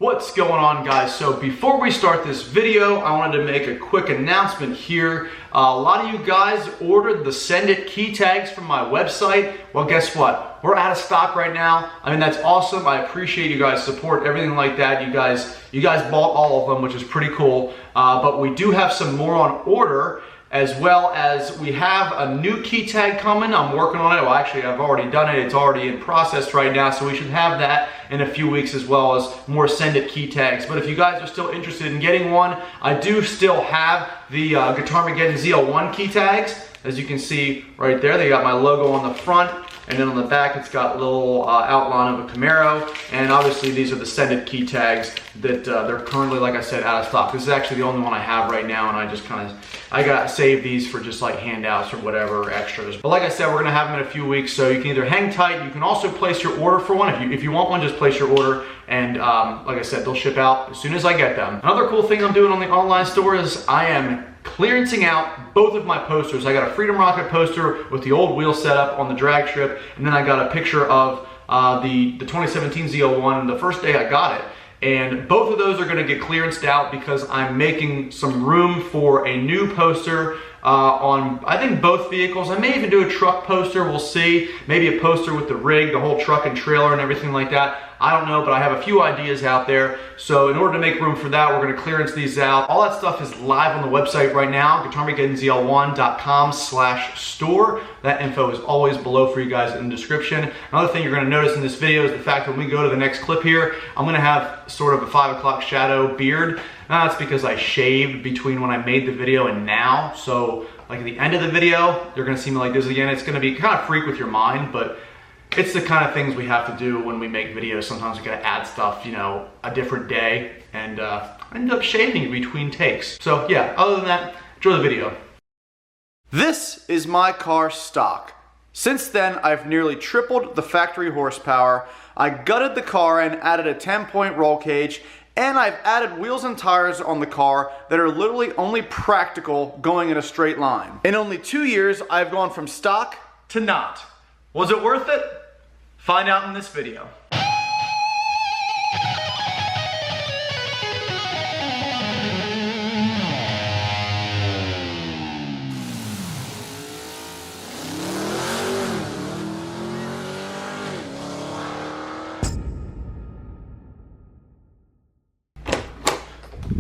What's going on, guys? So before we start this video, I wanted to make a quick announcement here. A lot of you guys ordered the Send It key tags from my website. Well, guess what? We're out of stock right now. I mean, that's awesome. I appreciate you guys' support, everything like that. You guys bought all of them, which is pretty cool. But we do have some more on order, as well as we have a new key tag coming. I'm working on it. Well, actually, I've already done it. It's already in process right now, so we should have that in a few weeks, as well as more Send It key tags. But if you guys are still interested in getting one, I do still have the Guitarmageddon ZL1 key tags. As you can see right there, they got my logo on the front, and then on the back it's got a little outline of a Camaro. And obviously these are the Send It key tags that they're currently, like I said, out of stock. This is actually the only one I have right now, and I got saved these for just like handouts or whatever, extras. But like I said, we're gonna have them in a few weeks, so you can either hang tight. You can also place your order for one. If you want one, just place your order, and like I said, they'll ship out as soon as I get them. Another cool thing I'm doing on the online store is I am clearancing out both of my posters. I got a Freedom Rocket poster with the old wheel setup on the drag strip, and then I got a picture of the 2017 ZL1 the first day I got it. And both of those are gonna get clearanced out because I'm making some room for a new poster on, I think, both vehicles. I may even do a truck poster, we'll see. Maybe a poster with the rig, the whole truck and trailer and everything like that. I don't know, but I have a few ideas out there. So in order to make room for that, we're gonna clearance these out. All that stuff is live on the website right now, guitarmageddonzl1.com/store. That info is always below for you guys in the description. Another thing you're gonna notice in this video is the fact that when we go to the next clip here, I'm gonna have sort of a 5 o'clock shadow beard. That's because I shaved between when I made the video and now. So like at the end of the video, you're gonna see me like this again. It's gonna be kind of freak with your mind, but it's the kind of things we have to do when we make videos. Sometimes we gotta add stuff, you know, a different day, and I end up shaving between takes. So yeah, other than that, enjoy the video. This is my car stock. Since then, I've nearly tripled the factory horsepower. I gutted the car and added a 10-point roll cage, and I've added wheels and tires on the car that are literally only practical going in a straight line. In only 2 years, I've gone from stock to not. Was it worth it? Find out in this video.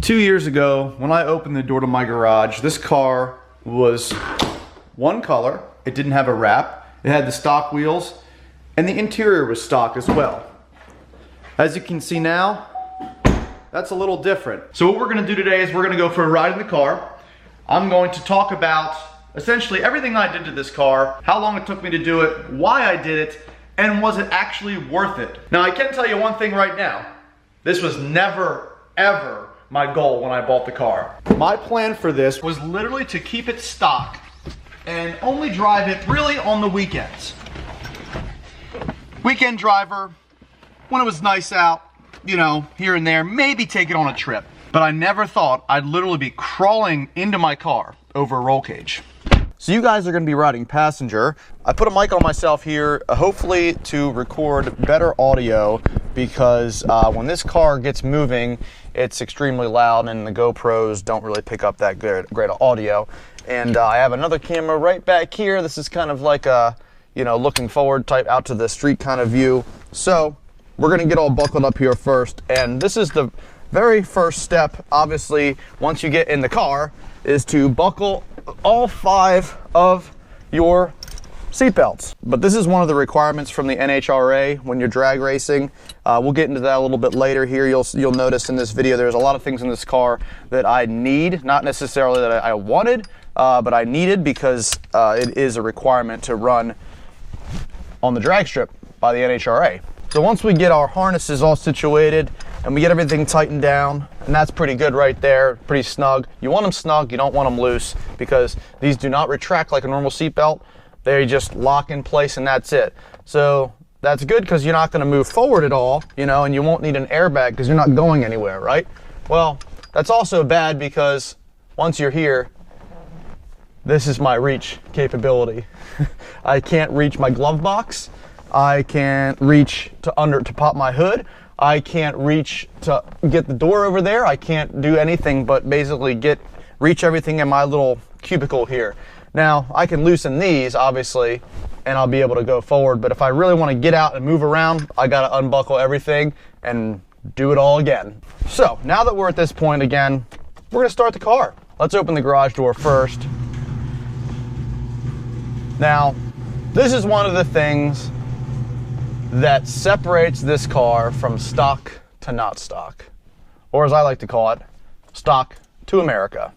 Two years ago, when I opened the door to my garage, this car was one color. It didn't have a wrap. It had the stock wheels, and the interior was stock as well. As you can see now, that's a little different. So what we're gonna do today is we're gonna go for a ride in the car. I'm going to talk about essentially everything I did to this car, how long it took me to do it, why I did it, and was it actually worth it? Now, I can tell you one thing right now. This was never, ever my goal when I bought the car. My plan for this was literally to keep it stock and only drive it really on the weekends. Weekend driver, when it was nice out, you know, here and there, maybe take it on a trip. But I never thought I'd literally be crawling into my car over a roll cage. So you guys are gonna be riding passenger. I put a mic on myself here, hopefully to record better audio, because when this car gets moving, it's extremely loud and the GoPros don't really pick up that great audio. And I have another camera right back here. This is kind of like a, you know, looking forward type out to the street kind of view. So we're gonna get all buckled up here first. And this is the very first step, obviously, once you get in the car, is to buckle all 5 of your seatbelts. But this is one of the requirements from the NHRA when you're drag racing. We'll get into that a little bit later here. You'll notice in this video there's a lot of things in this car that I need, not necessarily that I wanted, but I needed because it is a requirement to run on the drag strip by the NHRA. So once we get our harnesses all situated and we get everything tightened down, and that's pretty good right there, pretty snug. You want them snug, you don't want them loose, because these do not retract like a normal seatbelt. They just lock in place and that's it. So that's good because you're not going to move forward at all, you know, and you won't need an airbag because you're not going anywhere, right? Well, that's also bad because once you're here, this is my reach capability. I can't reach my glove box. I can't reach to pop my hood. I can't reach to get the door over there. I can't do anything but basically reach everything in my little cubicle here. Now, I can loosen these, obviously, and I'll be able to go forward. But if I really want to get out and move around, I got to unbuckle everything and do it all again. So, now that we're at this point again, we're going to start the car. Let's open the garage door first. Now, this is one of the things that separates this car from stock to not stock. Or as I like to call it, stock to America.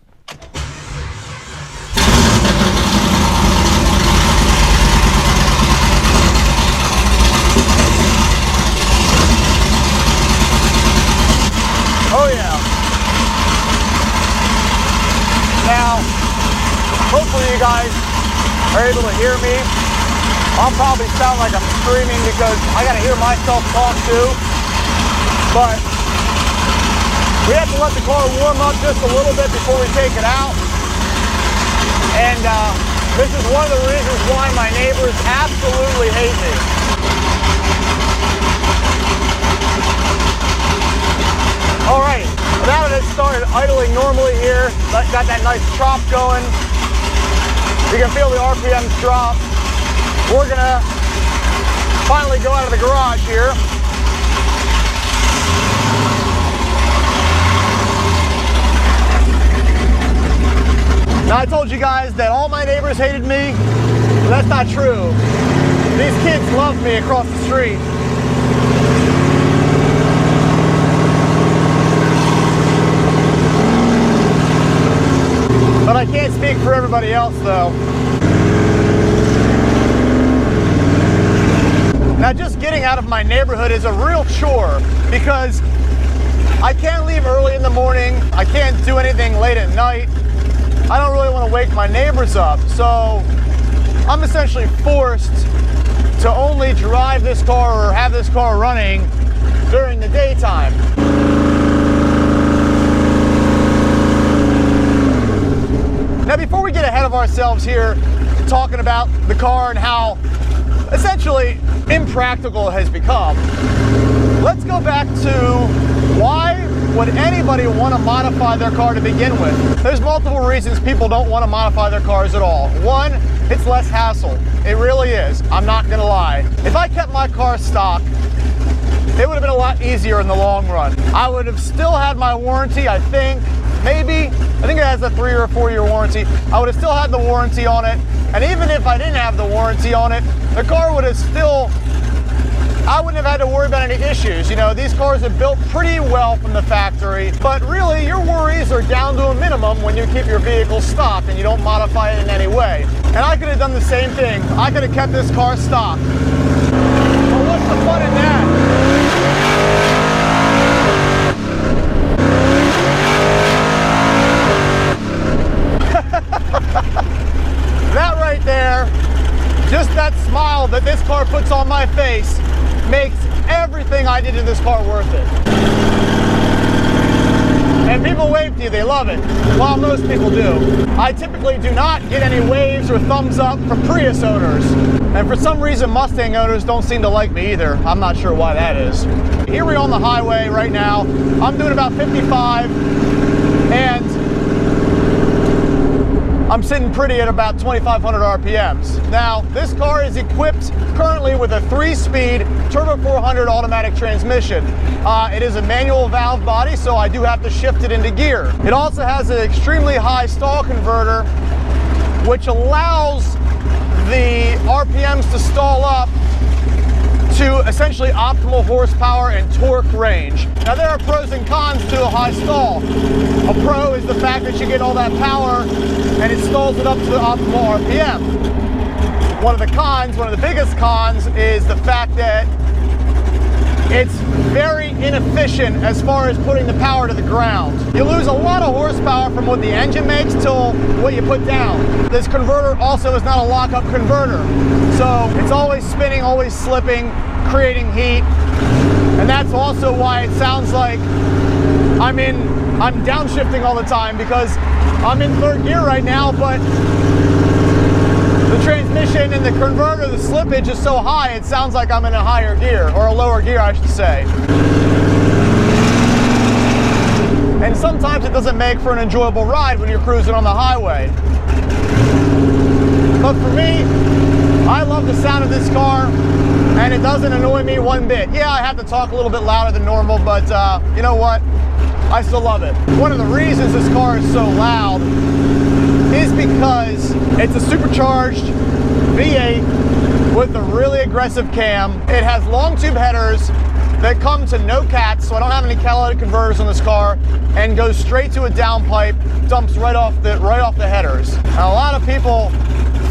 Oh yeah. Now, hopefully you guys are able to hear me. I'll probably sound like I'm screaming because I gotta hear myself talk too. But we have to let the car warm up just a little bit before we take it out. And this is one of the reasons why my neighbors absolutely hate me. All right, now that it started idling normally here, got that nice chop going. You can feel the RPMs drop. We're gonna finally go out of the garage here. Now I told you guys that all my neighbors hated me, but that's not true. These kids love me across the street. But I can't speak for everybody else though. Now just getting out of my neighborhood is a real chore because I can't leave early in the morning. I can't do anything late at night. I don't really want to wake my neighbors up. So I'm essentially forced to only drive this car or have this car running during the daytime. Now before we get ahead of ourselves here talking about the car and how essentially impractical it has become, let's go back to why would anybody want to modify their car to begin with? There's multiple reasons people don't want to modify their cars at all. One, it's less hassle. It really is. I'm not going to lie. If I kept my car stock, it would have been a lot easier in the long run. I would have still had my warranty, I think. Maybe. I think it has a 3 or 4 year warranty. I would have still had the warranty on it. And even if I didn't have the warranty on it, the car would have still, I wouldn't have had to worry about any issues. You know, these cars are built pretty well from the factory, but really your worries are down to a minimum when you keep your vehicle stock and you don't modify it in any way. And I could have done the same thing. I could have kept this car stock. Well, what's the fun in that? That right there, just that smile that this car puts on my face makes everything I did to this car worth it. And people wave to you, they love it. Well, most people do. I typically do not get any waves or thumbs up from Prius owners. And for some reason, Mustang owners don't seem to like me either. I'm not sure why that is. Here we're on the highway right now. I'm doing about 55, and I'm sitting pretty at about 2,500 RPMs. Now, this car is equipped currently with a 3-speed Turbo 400 automatic transmission. It is a manual valve body, so I do have to shift it into gear. It also has an extremely high stall converter, which allows the RPMs to stall up to essentially optimal horsepower and torque range. Now there are pros and cons to a high stall. A pro is the fact that you get all that power and it stalls it up to the optimal RPM. One of the cons, one of the biggest cons, is the fact that it's very inefficient as far as putting the power to the ground. You lose a lot of horsepower from what the engine makes till what you put down. This converter also is not a lockup converter. So it's always spinning, always slipping, creating heat. And that's also why it sounds like I'm downshifting all the time, because I'm in 3rd gear right now, but the transmission and the converter, the slippage is so high, it sounds like I'm in a higher gear, or a lower gear, I should say. And sometimes it doesn't make for an enjoyable ride when you're cruising on the highway. But for me, I love the sound of this car, and it doesn't annoy me one bit. Yeah, I have to talk a little bit louder than normal, but you know what? I still love it. One of the reasons this car is so loud is because it's a supercharged V8 with a really aggressive cam. It has long tube headers that come to no cats, so I don't have any catalytic converters on this car, and goes straight to a downpipe, dumps right off the headers. Now, a lot of people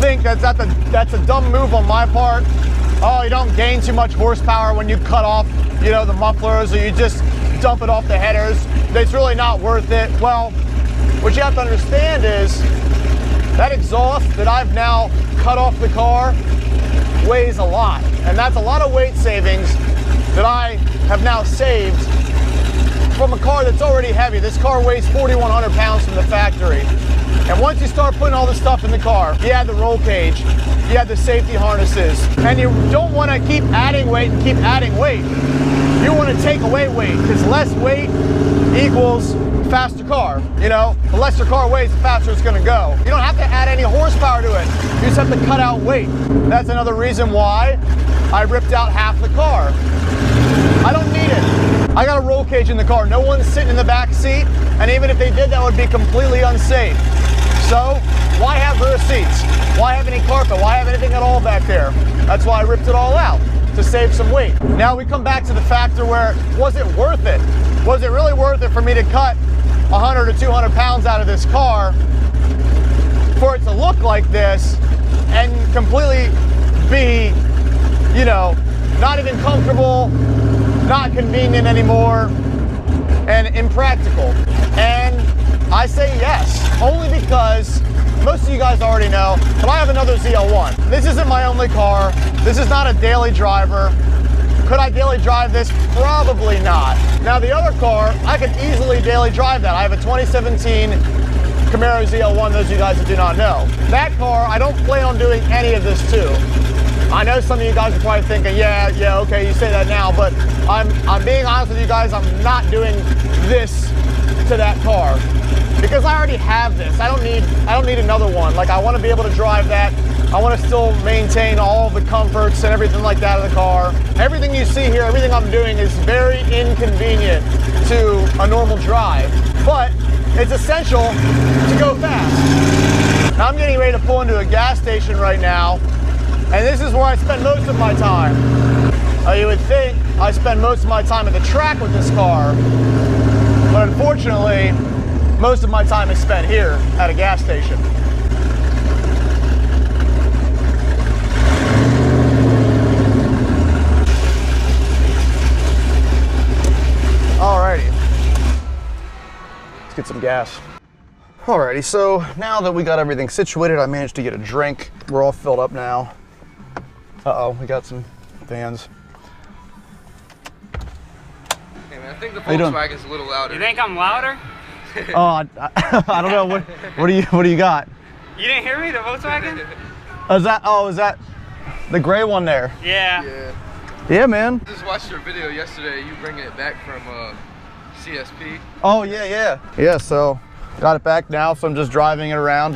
think that's a dumb move on my part. Oh, you don't gain too much horsepower when you cut off, you know, the mufflers, or you just dump it off the headers. It's really not worth it. Well, what you have to understand is that exhaust that I've now cut off the car weighs a lot, and that's a lot of weight savings that I have now saved from a car that's already heavy. This car weighs 4,100 pounds from the factory. And once you start putting all this stuff in the car, you add the roll cage, you add the safety harnesses, and you don't want to keep adding weight and keep adding weight. You want to take away weight, because less weight equals faster car. You know, the less your car weighs, the faster it's going to go. You don't have to add any horsepower to it. You just have to cut out weight. That's another reason why I ripped out half the car. I don't need it. I got a roll cage in the car. No one's sitting in the back seat, and even if they did, that would be completely unsafe. So why have rear seats? Why have any carpet? Why have anything at all back there? That's why I ripped it all out, to save some weight. Now we come back to the factor where, was it worth it? Was it really worth it for me to cut 100 or 200 pounds out of this car for it to look like this and completely be, you know, not even comfortable, not convenient anymore, and impractical? And I say yes, only because most of you guys already know, but I have another ZL1. This isn't my only car. This is not a daily driver. Could I daily drive this? Probably not. Now the other car, I could easily daily drive that. I have a 2017 Camaro ZL1, those of you guys that do not know. That car, I don't plan on doing any of this to. I know some of you guys are probably thinking, yeah, okay, you say that now, but I'm being honest with you guys, I'm not doing this to that car, because I already have this. I don't need another one. Like, I want to be able to drive that. I want to still maintain all the comforts and everything like that of the car. Everything you see here, everything I'm doing is very inconvenient to a normal drive, but it's essential to go fast. Now I'm getting ready to pull into a gas station right now, and this is where I spend most of my time. You would think I spend most of my time at the track with this car, but unfortunately, most of my time is spent here at a gas station. Alrighty, let's get some gas. Alrighty, so now that we got everything situated, I managed to get a drink. We're all filled up now. Uh-oh, we got some fans. Hey man, I think the Volkswagen's a little louder. You think I'm louder? Oh, I don't know. What do you got? You didn't hear me, the Volkswagen? Is that the gray one there? Yeah. Yeah, man. I just watched your video yesterday, you bringing it back from CSP. Oh, yeah. Yeah, so got it back now, so I'm just driving it around,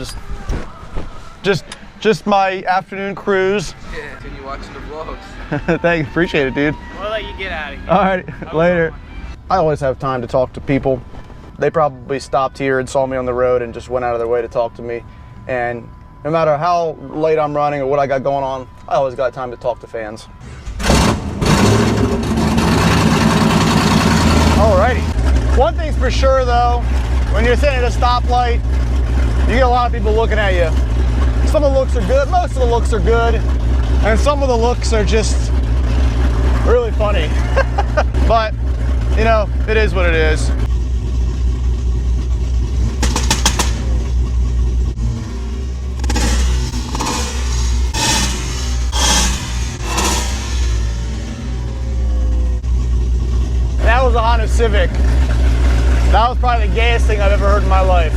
just my afternoon cruise. Yeah, continue watching the vlogs. Thank you, appreciate it, dude. We'll let you get out of here. All right, later. I always have time to talk to people. They probably stopped here and saw me on the road and just went out of their way to talk to me. And no matter how late I'm running or what I got going on, I always got time to talk to fans. Alrighty. One thing's for sure though, when you're sitting at a stoplight, you get a lot of people looking at you. Some of the looks are good, most of the looks are good, and some of the looks are just really funny. But, you know, it is what it is. That was a Honda Civic. That was probably the gayest thing I've ever heard in my life.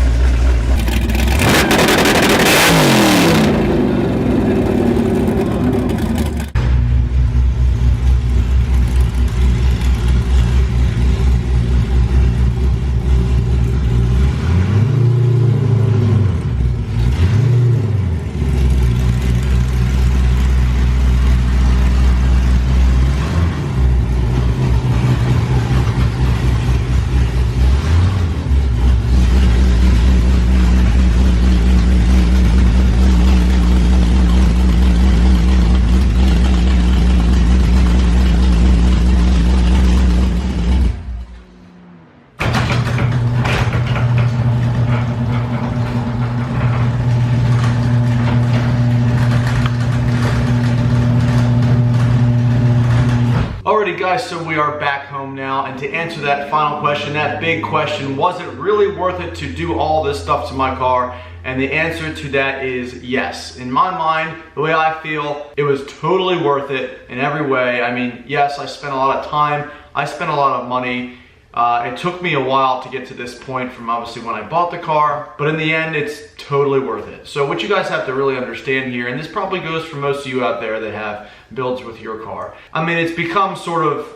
Alrighty guys, so we are back home now, and to answer that final question, that big question, was it really worth it to do all this stuff to my car? And the answer to that is yes. In my mind, the way I feel, it was totally worth it in every way. I mean, yes, I spent a lot of time, I spent a lot of money. It took me a while to get to this point from obviously when I bought the car, but in the end, it's totally worth it. So what you guys have to really understand here, and this probably goes for most of you out there that have builds with your car. I mean, it's become sort of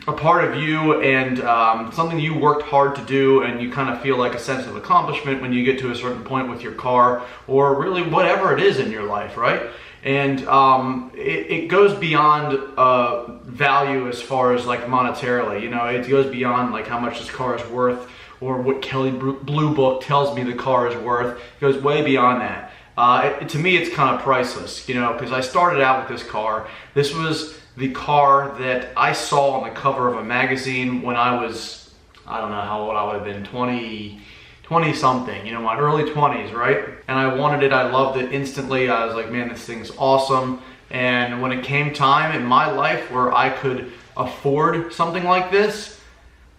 a part of you and something you worked hard to do, and you kind of feel like a sense of accomplishment when you get to a certain point with your car, or really whatever it is in your life, right? And it goes beyond value as far as like monetarily, you know, it goes beyond like how much this car is worth or what Kelley Blue Book tells me the car is worth. It goes way beyond that. To me, it's kind of priceless, you know, because I started out with this car. This was the car that I saw on the cover of a magazine when I was, I don't know how old I would have been, 20 something, you know, my early 20s, right? And I wanted it, I loved it instantly. I was like, man, this thing's awesome. And when it came time in my life where I could afford something like this,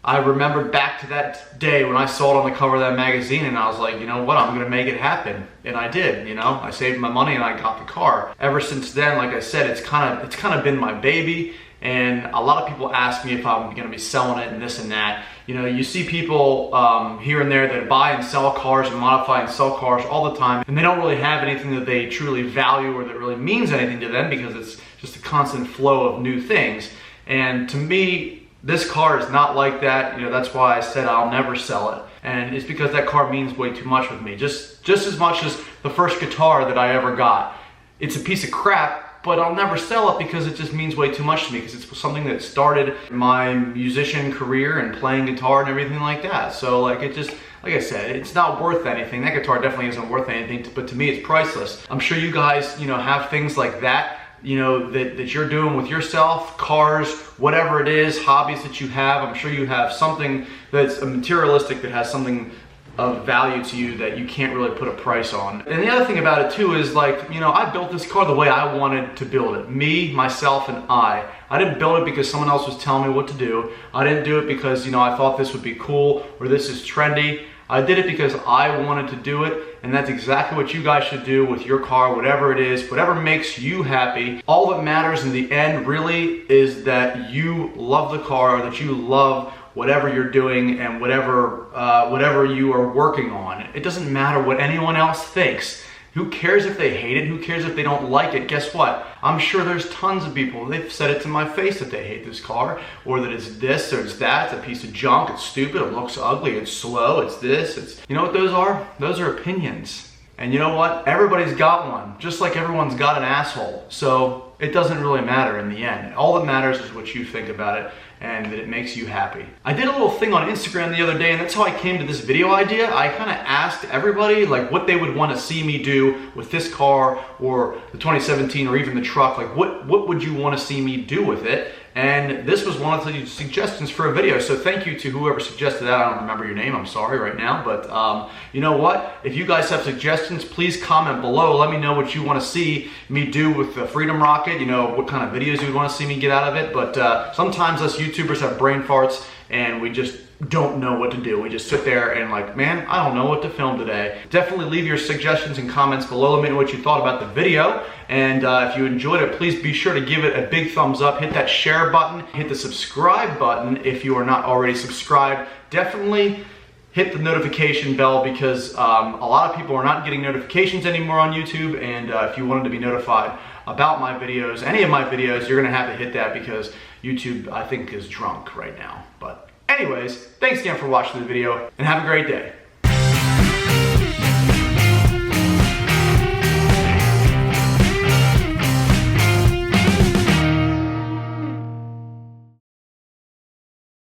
I remembered back to that day when I saw it on the cover of that magazine, and I was like, you know what, I'm gonna make it happen. And I did, you know, I saved my money and I got the car. Ever since then, like I said, it's kind of been my baby. And a lot of people ask me if I'm gonna be selling it and this and that. You know, you see people here and there that buy and sell cars and modify and sell cars all the time, and they don't really have anything that they truly value or that really means anything to them because it's just a constant flow of new things. And to me, this car is not like that. You know, that's why I said I'll never sell it. And it's because that car means way too much with me. Just as much as the first guitar that I ever got. It's a piece of crap, but I'll never sell it because it just means way too much to me, because it's something that started my musician career and playing guitar and everything like that. So like, it just, like I said, it's not worth anything. That guitar definitely isn't worth anything, but to me it's priceless. I'm sure you guys, you know, have things like that, you know, that you're doing with yourself, cars, whatever it is, hobbies that you have. I'm sure you have something that's materialistic that has something of value to you that you can't really put a price on. And the other thing about it too is, like, you know, I built this car the way I wanted to build it. Me, myself, and I didn't build it because someone else was telling me what to do. I didn't do it because, you know, I thought this would be cool or this is trendy. I did it because I wanted to do it, and that's exactly what you guys should do with your car, whatever it is, whatever makes you happy. All that matters in the end really is that you love the car, or that you love whatever you're doing and whatever you are working on. It doesn't matter what anyone else thinks. Who cares if they hate it? Who cares if they don't like it? Guess what? I'm sure there's tons of people, they've said it to my face that they hate this car, or that it's this or it's that, it's a piece of junk, it's stupid, it looks ugly, it's slow, it's this, it's... You know what those are? Those are opinions. And you know what? Everybody's got one, just like everyone's got an asshole. So it doesn't really matter in the end. All that matters is what you think about it, and that it makes you happy. I did a little thing on Instagram the other day, and that's how I came to this video idea. I kind of asked everybody like what they would want to see me do with this car or the 2017 or even the truck. Like what would you want to see me do with it? And this was one of the suggestions for a video. So thank you to whoever suggested that. I don't remember your name, I'm sorry right now. But you know what? If you guys have suggestions, please comment below. Let me know what you want to see me do with the Freedom Rocket. You know, what kind of videos you would want to see me get out of it. But sometimes us YouTubers have brain farts and we just don't know what to do. We just sit there and like, man, I don't know what to film today. Definitely leave your suggestions and comments below. Let me know what you thought about the video. And if you enjoyed it, please be sure to give it a big thumbs up. Hit that share button. Hit the subscribe button if you are not already subscribed. Definitely hit the notification bell, because a lot of people are not getting notifications anymore on YouTube. And if you wanted to be notified about my videos, any of my videos, you're gonna have to hit that, because YouTube, I think, is drunk right now. But anyways, thanks again for watching the video, and have a great day.